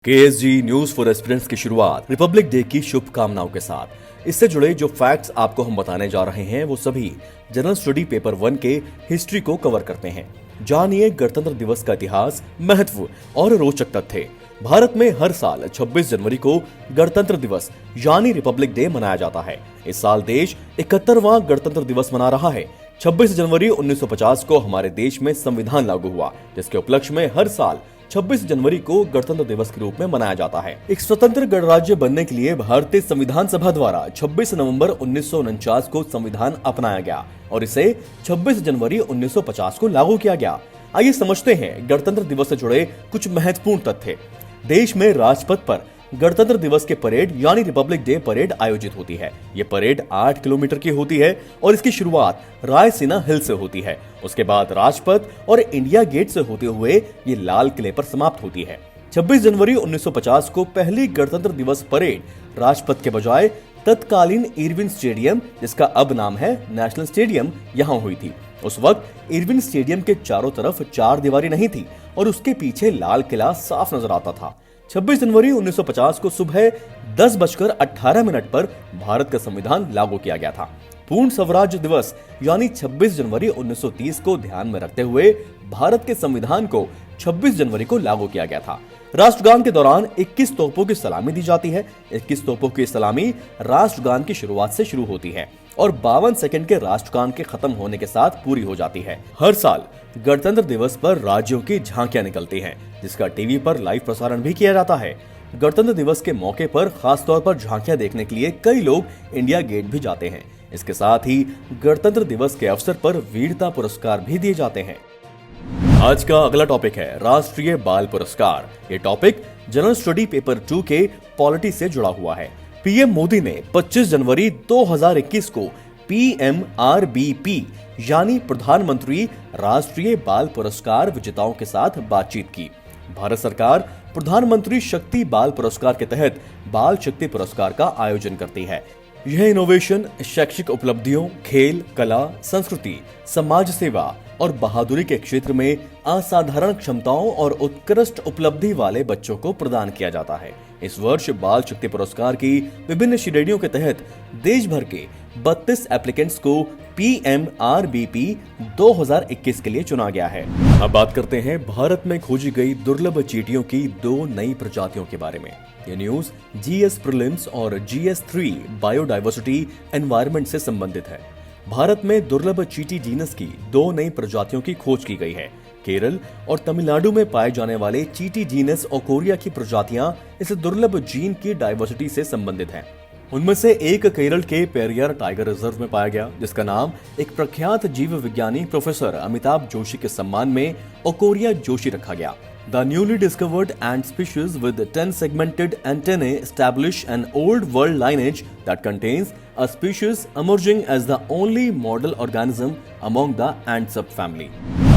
KSG news for aspirants की शुरुआत Republic day की शुभकामनाओं के साथ। इससे जुड़े जो फैक्ट्स आपको हम बताने जा रहे हैं वो सभी जनरल स्टडी पेपर 1 के हिस्ट्री को कवर करते हैं। जानिए गणतंत्र दिवस का इतिहास, महत्व और रोचक तथ्य। भारत में हर साल 26 जनवरी को गणतंत्र दिवस यानी रिपब्लिक डे मनाया जाता है। इस साल देश 71वां गणतंत्र दिवस मना रहा है। 26 जनवरी 1950 को हमारे देश में संविधान लागू हुआ, जिसके उपलक्ष्य में हर साल 26 जनवरी को गणतंत्र दिवस के रूप में मनाया जाता है। एक स्वतंत्र गणराज्य बनने के लिए भारतीय संविधान सभा द्वारा 26 नवंबर 1949 को संविधान अपनाया गया और इसे 26 जनवरी 1950 को लागू किया गया। आइए समझते हैं गणतंत्र दिवस से जुड़े कुछ महत्वपूर्ण तथ्य। देश में राजपथ पर गणतंत्र दिवस के परेड यानी रिपब्लिक डे परेड आयोजित होती है। ये परेड 8 किलोमीटर की होती है और इसकी शुरुआत रायसीना हिल से होती है। उसके बाद राजपथ और इंडिया गेट से होते हुए ये लाल किले पर समाप्त होती है। 26 जनवरी 1950 को पहली गणतंत्र दिवस परेड राजपथ के बजाय तत्कालीन इरविन स्टेडियम, जिसका अब नाम है नेशनल स्टेडियम, यहाँ हुई थी। उस वक्त इरविन स्टेडियम के चारों तरफ चार दीवारी नहीं थी और उसके पीछे लाल किला साफ नजर आता था। 26 जनवरी 1950 को सुबह 10:18 पर भारत का संविधान लागू किया गया था। पूर्ण स्वराज्य दिवस यानी 26 जनवरी 1930 को ध्यान में रखते हुए भारत के संविधान को 26 जनवरी को लागू किया गया था। राष्ट्रगान के दौरान 21 तोपों की सलामी दी जाती है। 21 तोपों की सलामी राष्ट्रगान की शुरुआत से शुरू होती है और 52 सेकंड के राष्ट्रगान के खत्म होने के साथ पूरी हो जाती है। हर साल गणतंत्र दिवस पर राज्यों की झांकियां निकलती हैं, जिसका टीवी पर लाइव प्रसारण भी किया जाता है। गणतंत्र दिवस के मौके पर खास तौर पर झांकियां देखने के लिए कई लोग इंडिया गेट भी जाते हैं। इसके साथ ही गणतंत्र दिवस के अवसर पर वीरता पुरस्कार भी दिए जाते हैं। आज का अगला टॉपिक है राष्ट्रीय बाल पुरस्कार। ये टॉपिक जनरल स्टडी पेपर 2 के पॉलिटी से जुड़ा हुआ है। पीएम मोदी ने 25 जनवरी 2021 को PMRBP यानी प्रधानमंत्री राष्ट्रीय बाल पुरस्कार विजेताओं के साथ बातचीत की। भारत सरकार प्रधानमंत्री शक्ति बाल पुरस्कार के तहत बाल शक्ति पुरस्कार का आयोजन करती है। यह इनोवेशन, शैक्षिक उपलब्धियों, खेल, कला, संस्कृति, समाज सेवा और बहादुरी के क्षेत्र में असाधारण क्षमताओं और उत्कृष्ट उपलब्धि वाले बच्चों को प्रदान किया जाता है। इस वर्ष बाल शक्ति पुरस्कार की विभिन्न श्रेणियों के तहत देश भर के 32 एप्लीकेंट्स को PMRBP 2021 के लिए चुना गया है। अब बात करते हैं भारत में खोजी गई दुर्लभ चींटियों की 2 नई प्रजातियों के बारे में। ये न्यूज GS प्रीलिम्स और GS3 बायोडायवर्सिटी एनवायरनमेंट से संबंधित है। भारत में दुर्लभ चींटी जीनस की 2 नई प्रजातियों की खोज की गई है। केरल और तमिलनाडु में पाए जाने वाले चींटी जीनस ओकोरिया की प्रजातियां इस दुर्लभ जीन की डायवर्सिटी से संबंधित हैं। उनमें से एक केरल के पेरियार टाइगर रिजर्व में पाया गया, जिसका नाम एक प्रख्यात जीव विज्ञानी प्रोफेसर अमिताभ जोशी के सम्मान में ओकोरिया जोशी रखा गया। The newly discovered ant species with 10 segmented antennae establish an old world lineage that contains a species emerging as the only model organism among the ant subfamily।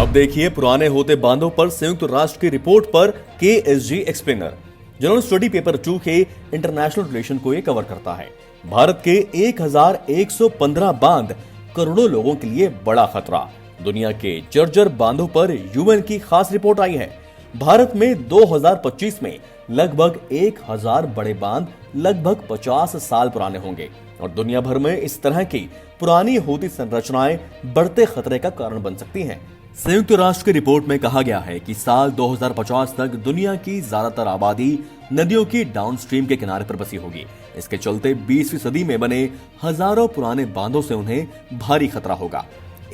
अब देखिए पुराने होते बांधों पर संयुक्त राष्ट्र की रिपोर्ट पर KSG explainer. General study paper 2 के इंटरनेशनल रिलेशन को ये कवर करता है। भारत के 1115 बांध करोड़ों लोगों के लिए बड़ा खतरा। दुनिया के जर्जर बांधों पर UN की खास रिपोर्ट आई है। भारत में 2025 में लगभग 1000 बड़े बांध लगभग 50 साल पुराने होंगे और दुनिया भर में इस तरह की पुरानी होती संरचनाएं बढ़ते खतरे का कारण बन सकती हैं। संयुक्त राष्ट्र की रिपोर्ट में कहा गया है कि साल 2050 तक दुनिया की ज्यादातर आबादी नदियों की डाउनस्ट्रीम के किनारे पर बसी होगी। इसके चलते 20वीं सदी में बने हजारों पुराने बांधों से उन्हें भारी खतरा होगा।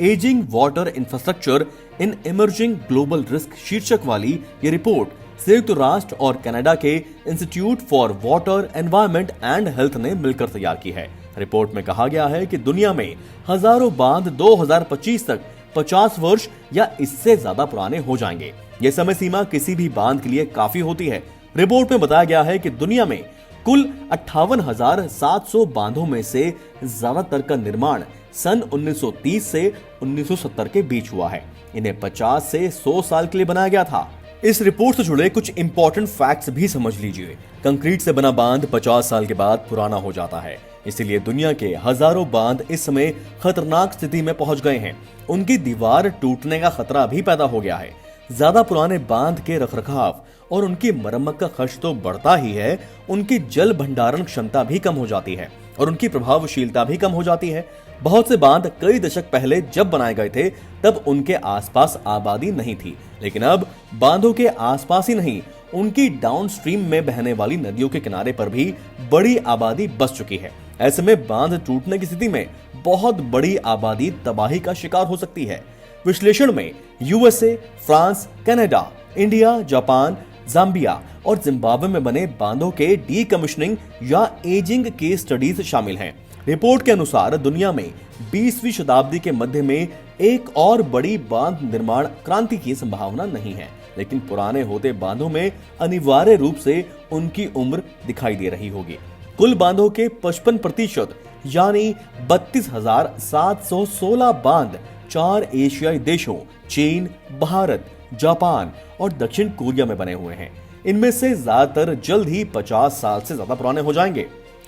Ageing water infrastructure in emerging global risk शीर्षक वाली ये रिपोर्ट संयुक्त राष्ट्र और कनाडा के institute for water, environment and health ने मिलकर तैयार की है। रिपोर्ट में कहा गया है कि दुनिया में हजारों बांध 2025 तक 50 वर्ष या इससे ज्यादा पुराने हो जाएंगे। यह समय सीमा किसी भी बांध के लिए काफी होती है। रिपोर्ट में बताया गया है कि दुनिया में कुल 58,700 बांधों में से ज्यादातर का निर्माण सन 1930 से 1970 के बीच हुआ है। इन्हें 50 से 100 साल के लिए बनाया गया था। इस रिपोर्ट से जुड़े कुछ इंपॉर्टेंट फैक्ट्स भी समझ लीजिए। कंक्रीट से बना बांध 50 साल के बाद पुराना हो जाता है, इसीलिए दुनिया के हजारों बांध इस समय खतरनाक स्थिति में पहुंच गए हैं। उनकी दीवार टूटने का खतरा भी पैदा हो गया है। ज्यादा पुराने बांध के रखरखाव और उनकी मरम्मत का खर्च तो बढ़ता ही है, उनकी जल भंडारण क्षमता भी कम हो जाती है और उनकी प्रभावशीलता भी कम हो जाती है। बहुत से बांध कई दशक पहले जब बनाए गए थे तब उनके आसपास आबादी नहीं थी, लेकिन अब बांधों के आसपास ही नहीं, उनकी डाउनस्ट्रीम में बहने वाली नदियों के किनारे पर भी बड़ी आबादी बस चुकी है। ऐसे में बांध टूटने की स्थिति में बहुत बड़ी आबादी तबाही का शिकार हो सकती है। विश्लेषण में USA, France, Canada, India, Japan, Zambia और जिम्बाब्वे में बने बांधों के डीकमिशनिंग या एजिंग के स्टडीज शामिल हैं। रिपोर्ट के अनुसार दुनिया में 20वीं शताब्दी के मध्य में एक और बड़ी बांध निर्माण क्रांति की संभावना नहीं है, लेकिन पुराने होते बांधों में अनिवार्य रूप से उनकी उम्र दिखाई दे रही होगी। कुल बांधों के 55% यानी 32,716 बांध 4 एशियाई देशों चीन, भारत, जापान और दक्षिण कोरिया में बने हुए हैं। इनमें से ज्यादातर जल्द ही 50 साल से ज्यादा पुराने हो जाएंगे।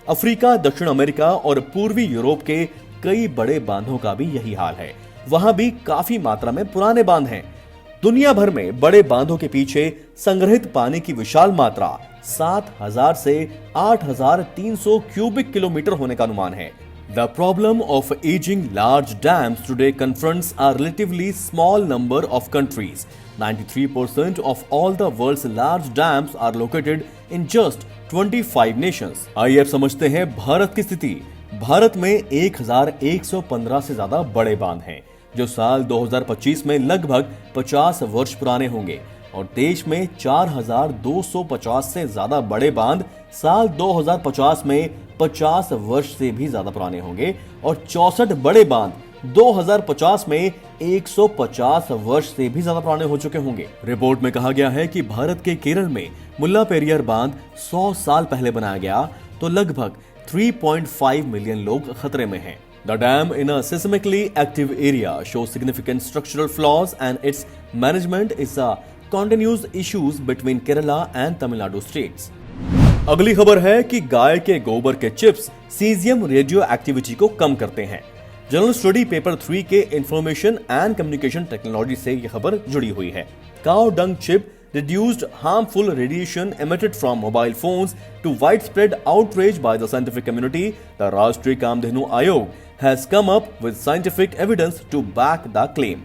अफ्रीका, दक्षिण अमेरिका और पूर्वी यूरोप के कई बड़े बांधों का भी यही हाल है। वहां भी काफी मात्रा में पुराने बांध हैं। दुनिया भर में बड़े बांधों के पीछे संग्रहित पानी की विशाल मात्रा 7,000 से 8,300 क्यूबिक किलोमीटर होने का अनुमान है। The problem of aging large dams today confronts a relatively small number of countries. 93% of all the world's large dams are located in just 25 nations. आइए अब समझते हैं भारत की स्थिति। भारत में 1,115 से ज्यादा बड़े बांध हैं, जो साल 2025 में लगभग 50 वर्ष पुराने होंगे, और देश में 4,250 से ज्यादा बड़े बांध साल 2050 में 50 वर्ष से भी ज्यादा पुराने होंगे और 64 बड़े बांध 2050 में 150 वर्ष से भी ज्यादा पुराने हो चुके होंगे। रिपोर्ट में कहा गया है कि भारत के केरल में मुल्ला पेरियार बांध 100 साल पहले बनाया गया तो लगभग 3.5 मिलियन लोग खतरे में हैं। The dam in a seismically active area shows significant structural flaws and its management is a continuous issues between Kerala and Tamil Nadu states. अगली खबर है कि गाय के गोबर के चिप्स सीजियम रेडियो एक्टिविटी को कम करते हैं। जनरल स्टडी पेपर 3 के इंफॉर्मेशन एंड कम्युनिकेशन टेक्नोलॉजी से यह खबर जुड़ी हुई है। Cow dung chip reduced harmful radiation emitted from mobile phones to widespread outrage by the scientific community. The Rashtriya Kamdhenu Ayog has come up with scientific evidence to back the claim.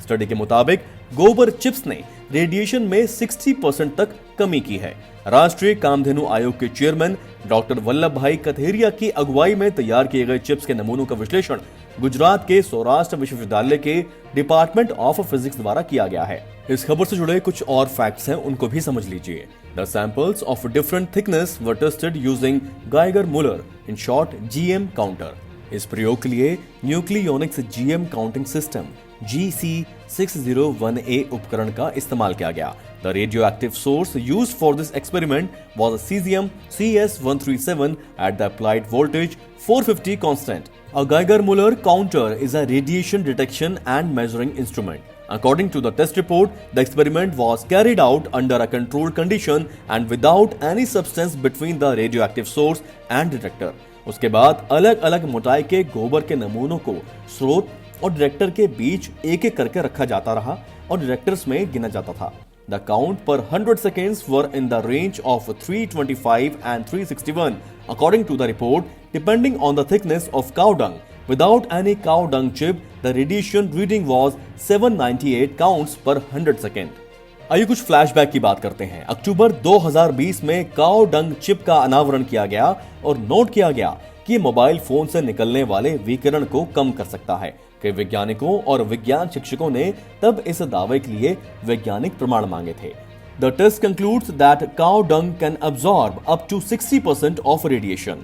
Study के मुताबिक गोबर chips ने radiation में 60% तक कमी की है। राष्ट्रीय कामधेनु आयोग के चेयरमैन डॉक्टर वल्लभ भाई कथेरिया की अगुवाई में तैयार किए गए चिप्स के नमूनों का विश्लेषण गुजरात के सौराष्ट्र विश्वविद्यालय के डिपार्टमेंट ऑफ फिजिक्स द्वारा किया गया है। इस खबर से जुड़े कुछ और फैक्ट्स हैं, उनको भी समझ लीजिए। The samples of different thickness were tested using Geiger Muller, in short GM counter. इस प्रयोग के लिए न्यूक्लियोनिक्स GM काउंटिंग सिस्टम GC601A उपकरण का इस्तेमाल किया गया। The radioactive source used for this experiment was a cesium CS137 at the applied voltage 450 constant. A Geiger-Müller counter is a radiation detection and measuring instrument. According to the test report, the experiment was carried out under a controlled condition and without any substance between the radioactive source and detector. उसके बाद अलग अलग मोटाई के गोबर के नमूनों को स्रोत और डिटेक्टर के बीच एक एक करके रखा जाता रहा और डिटेक्टर्स में गिना जाता था। The count per 100 seconds were in the range of 325 and 361 according to the report, depending on the thickness of cow dung. Without any cow dung chip, the radiation reading was 798 counts per 100 second. आइए कुछ flashback की बात करते हैं। अक्टूबर 2020 में cow dung chip का अनावरण किया गया और नोट किया गया कि मोबाइल फोन से निकलने वाले विकिरण को कम कर सकता है। कई वैज्ञानिकों और विज्ञान शिक्षकों ने तब इस दावे के लिए वैज्ञानिक प्रमाण मांगे थे। The test concludes that cow dung can absorb up to 60% of radiation.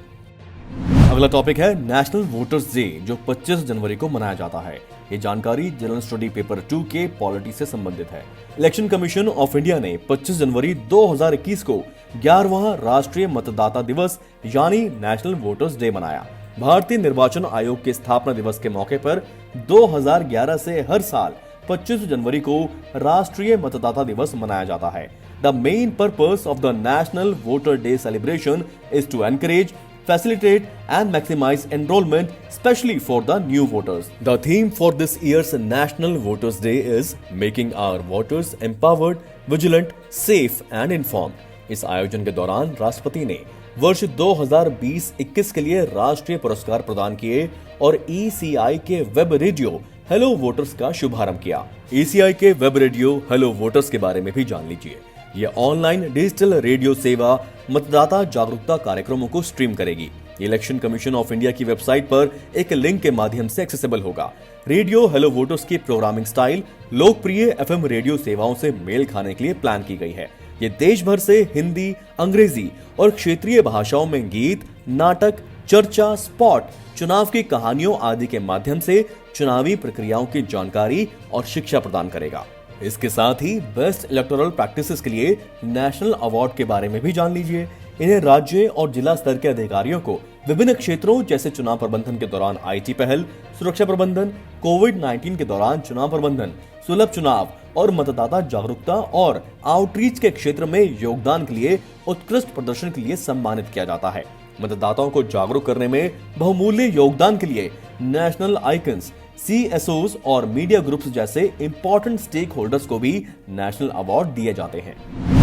अगला टॉपिक है नेशनल वोटर्स डे, जो 25 जनवरी को मनाया जाता है। ये जानकारी जनरल स्टडी पेपर 2 के पॉलिटी से संबंधित है। इलेक्शन कमीशन ऑफ इंडिया ने 25 जनवरी 2021 को 11वां राष्ट्रीय मतदाता दिवस यानी नेशनल वोटर्स डे मनाया। भारतीय निर्वाचन आयोग के स्थापना दिवस के मौके पर 2011 से हर साल 25 जनवरी को राष्ट्रीय मतदाता दिवस मनाया जाता है। The main purpose of the National Voter Day celebration is to encourage facilitate and maximize enrollment, especially for the new voters. The theme for this year's National Voters Day is Making Our Voters Empowered, Vigilant, Safe and Informed. इस आयोजन के दौरान राष्ट्रपति ने वर्ष 2020-21 के लिए राष्ट्रीय पुरस्कार प्रदान किए और ECI के वेब रेडियो हेलो वोटर्स का शुभारंभ किया। ECI के वेब रेडियो हेलो वोटर्स के बारे में भी जान लीजिए। ये ऑनलाइन डिजिटल रेडियो सेवा मतदाता जागरूकता कार्यक्रमों को स्ट्रीम करेगी। इलेक्शन कमीशन ऑफ इंडिया की वेबसाइट पर एक लिंक के माध्यम से एक्सेसिबल होगा। रेडियो हेलो वोटर्स की प्रोग्रामिंग स्टाइल लोकप्रिय FM रेडियो सेवाओं से मेल खाने के लिए प्लान की गई है। ये देश भर से हिंदी, अंग्रेजी और क्षेत्रीय भाषाओं में गीत, नाटक, चर्चा, स्पॉट, चुनाव की कहानियों आदि के माध्यम से चुनावी प्रक्रियाओं की जानकारी और शिक्षा प्रदान करेगा। इसके साथ ही बेस्ट इलेक्टोरल प्रैक्टिसेस के लिए नेशनल अवार्ड के बारे में भी जान लीजिए। इन्हें राज्य और जिला स्तर के अधिकारियों को विभिन्न क्षेत्रों जैसे चुनाव प्रबंधन के दौरान IT पहल, सुरक्षा प्रबंधन, कोविड-19 के दौरान चुनाव प्रबंधन, सुलभ चुनाव और मतदाता जागरूकता और आउटरीच के क्षेत्र में योगदान के लिए उत्कृष्ट प्रदर्शन के लिए सम्मानित किया जाता है। मतदाताओं को जागरूक करने में बहुमूल्य योगदान के लिए नेशनल आइकन्स, CSOs और मीडिया ग्रुप्स जैसे इंपॉर्टेंट स्टेक होल्डर्स को भी नेशनल अवार्ड दिए जाते हैं।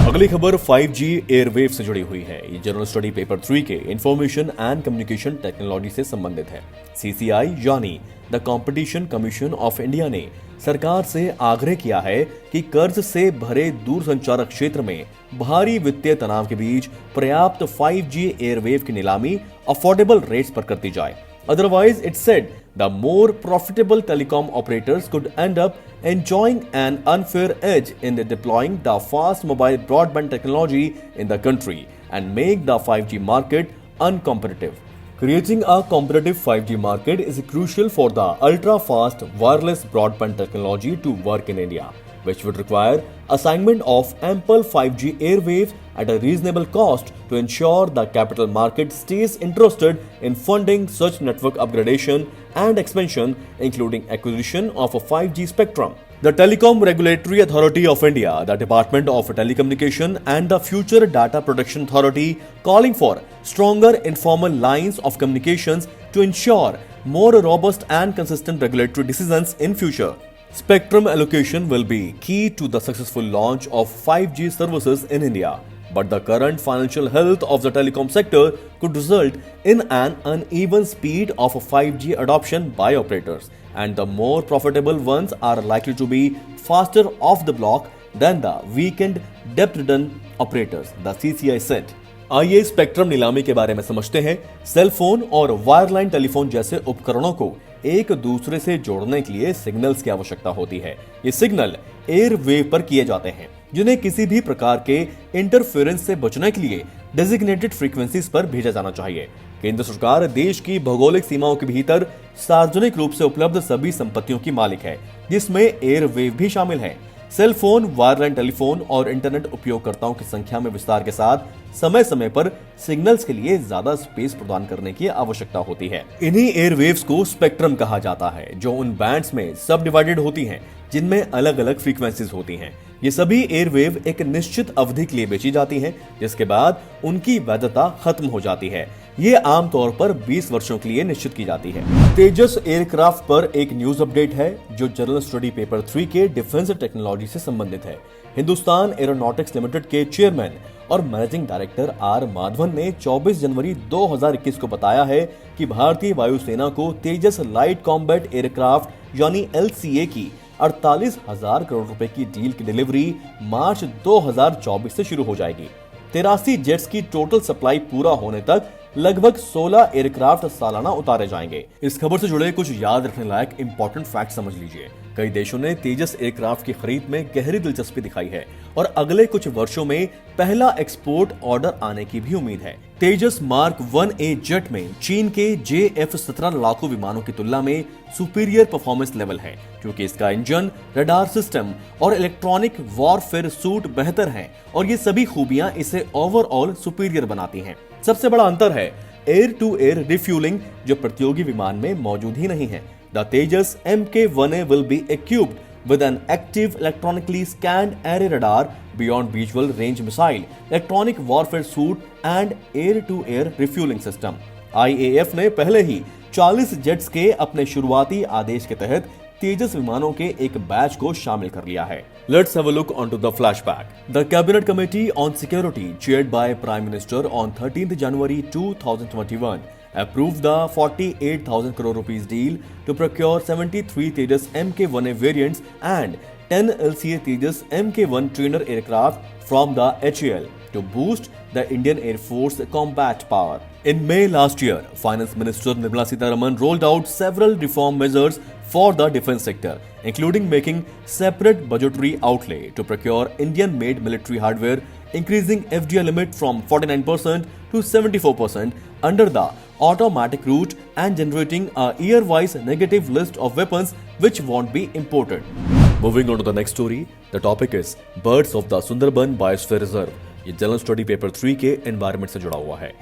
अगली खबर 5G एयरवेव से जुड़ी हुई है। ये जनरल स्टडी पेपर 3 के इंफॉर्मेशन एंड कम्युनिकेशन टेक्नोलॉजी से संबंधित है। CCI यानी the competition commission of India ने सरकार से आग्रह किया है कि कर्ज से भरे दूरसंचार क्षेत्र में भारी वित्तीय तनाव के बीच पर्याप्त 5G एयरवेव की नीलामी अफोर्डेबल रेट्स पर करती जाए। Otherwise, it said, the more profitable telecom operators could end up enjoying an unfair edge in deploying the fast mobile broadband technology in the country and make the 5G market uncompetitive. Creating a competitive 5G market is crucial for the ultra-fast wireless broadband technology to work in India, which would require assignment of ample 5G airwaves at a reasonable cost to ensure the capital market stays interested in funding such network upgradation and expansion, including acquisition of a 5G spectrum. The Telecom Regulatory Authority of India, the Department of Telecommunication and the Future Data Protection Authority calling for stronger informal lines of communications to ensure more robust and consistent regulatory decisions in future. Spectrum allocation will be key to the successful launch of 5G services in India, but the current financial health of the telecom sector could result in an uneven speed of 5G adoption by operators, and the more profitable ones are likely to be faster off the block than the weakened debt-ridden operators, the CCI said. आइए spectrum नीलामी के बारे में समझते हैं। Cell phone और wireline telephone जैसे उपकरणों को एक दूसरे से जोड़ने के लिए सिग्नल्स की आवश्यकता होती है। ये सिग्नल एयर वेव पर किए जाते हैं, जिन्हें किसी भी प्रकार के इंटरफेरेंस से बचने के लिए डेजिग्नेटेड फ्रीक्वेंसीज पर भेजा जाना चाहिए। केंद्र सरकार देश की भौगोलिक सीमाओं के भीतर सार्वजनिक रूप से उपलब्ध सभी संपत्तियों की मालिक है, जिसमें एयर वेव भी शामिल है। सेल फोन, वायरलाइन टेलीफोन और इंटरनेट उपयोगकर्ताओं की संख्या में विस्तार के साथ समय समय पर सिग्नल्स के लिए ज्यादा स्पेस प्रदान करने की आवश्यकता होती है। इन्हीं एयरवेव्स को स्पेक्ट्रम कहा जाता है, जो उन बैंड्स में सब डिवाइडेड होती हैं, जिनमें अलग अलग फ्रीक्वेंसीज होती हैं। ये सभी एयरवेव एक निश्चित अवधि के लिए बेची जाती हैं, जिसके बाद उनकी वैधता खत्म हो जाती है। ये आमतौर पर 20 वर्षों के लिए निश्चित की जाती है। तेजस एयरक्राफ्ट पर एक न्यूज अपडेट है, जो जनरल स्टडी पेपर 3 के डिफेंस टेक्नोलॉजी से संबंधित है। हिंदुस्तान एरोनॉटिक्स लिमिटेड के चेयरमैन और मैनेजिंग डायरेक्टर R माधवन ने 24 जनवरी 2021 को बताया है कि भारतीय वायुसेना को तेजस लाइट कॉम्बैट एयरक्राफ्ट यानी LCA की 48,000 करोड़ रुपए की डील की डिलीवरी मार्च 2024 से शुरू हो जाएगी। 83 जेट्स की टोटल सप्लाई पूरा होने तक लगभग 16 एयरक्राफ्ट सालाना उतारे जाएंगे। इस खबर से जुड़े कुछ याद रखने लायक इंपॉर्टेंट फैक्ट समझ लीजिए। कई देशों ने तेजस एयरक्राफ्ट की खरीद में गहरी दिलचस्पी दिखाई है और अगले कुछ वर्षों में पहला एक्सपोर्ट ऑर्डर आने की भी उम्मीद है। तेजस मार्क 1A जेट में चीन के JF-17 लड़ाकू विमानों की तुलना में सुपीरियर परफॉर्मेंस लेवल है, क्योंकि इसका इंजन, रडार सिस्टम और इलेक्ट्रॉनिक वॉरफेयर सूट बेहतर हैं और ये सभी खूबियां इसे ओवरऑल सुपीरियर बनाती हैं। सबसे बड़ा अंतर है एयर टू एयर रिफ्यूलिंग, जो प्रतियोगी विमान में मौजूद ही नहीं है। The Tejas Mk-1A will be equipped with an active electronically scanned array radar, beyond visual range missile, electronic warfare suite and air-to-air refueling system. IAF ने पहले ही 40 जेट्स के अपने शुरुआती आदेश के तहत तेजस विमानों के एक बैच को शामिल कर लिया है। Let's have a look onto the flashback. The Cabinet Committee on Security, chaired by Prime Minister on 13th January 2021, approved the 48,000 crore rupees deal to procure 73 Tejas Mk1A variants and 10 LCA Tejas Mk1 trainer aircraft from the HAL to boost the Indian Air Force combat power. In May last year, Finance Minister Nirmala Sitharaman rolled out several reform measures for the defense sector, including making separate budgetary outlay to procure Indian-made military hardware, increasing FDI limit from 49% to 74% under the automatic route, and generating a year-wise negative list of weapons which won't be imported. Moving on to the next story, the topic is Birds of the Sundarban Biosphere Reserve. ये general study paper 3 के environment से जुड़ा हुआ है।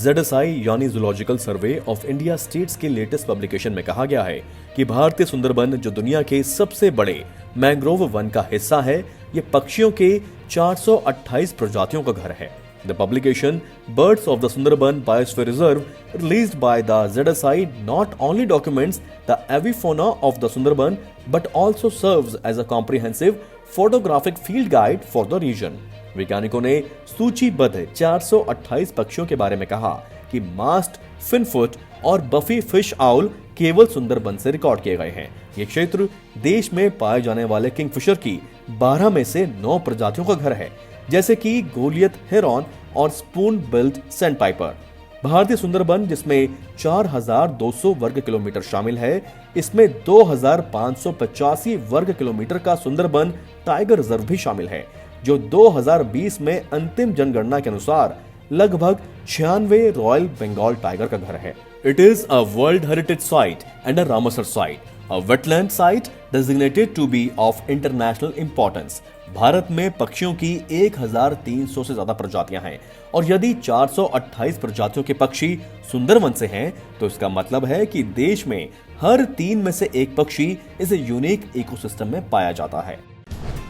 ZSI यानी zoological survey of India states के latest publication में कहा गया है कि भारतीय सुंदरबन जो दुनिया के सबसे बड़े मैंग्रोव वन का हिस्सा है, ये पक्षियों के 428 प्रजातियों का घर है। The publication Birds of the Sundarban Biosphere Reserve, released by the ZSI, not only documents the avifauna of the Sundarban but also serves as a comprehensive photographic field guide for the region. वैज्ञानिकों ने सूचीबद्ध 428 पक्षियों के बारे में कहा कि मास्ट, फिनफुट और बफी फिश आउल केवल सुंदरबन से रिकॉर्ड किए गए हैं। ये क्षेत्र देश में पाए जाने वाले किंगफिशर की 12 में से 9 प्रजातियों का घर है, जैसे कि गोलियत हेरॉन और स्पून बिल्ड सैंडपाइपर। भारतीय सुंदरबन, जिसमें 4,200 वर्ग किलोमीटर शामिल है, इसमें 2,585 वर्ग किलोमीटर का सुंदरबन टाइगर रिजर्व भी शामिल है, जो 2020 में अंतिम जनगणना के अनुसार लगभग 96 रॉयल बंगाल टाइगर का घर है। It is a world heritage site and a Ramsar site, a wetland site designated to be of international importance. Bharat में पक्षियों की 1,300 से ज्यादा प्रजातियां हैं, और यदि 428 प्रजातियों के पक्षी सुंदरवन से हैं, तो इसका मतलब है कि देश में हर 3 में से 1 पक्षी इस यूनिक इकोसिस्टम में पाया जाता है।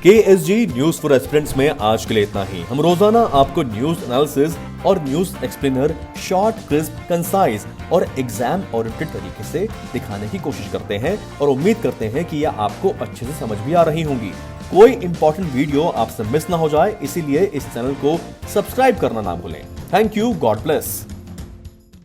KSG न्यूज फॉर एस्पिरेंट्स में आज के लिए इतना ही। हम रोजाना आपको न्यूज एनालिसिस और news explainer short, crisp, concise और एग्जाम ओरिएंटेड तरीके से दिखाने की कोशिश करते हैं, और उम्मीद करते हैं कि यह आपको अच्छे से समझ भी आ रही होंगी। कोई इंपॉर्टेंट वीडियो आपसे मिस ना हो जाए, इसीलिए इस चैनल को सब्सक्राइब करना ना भूलें। Thank you, God bless.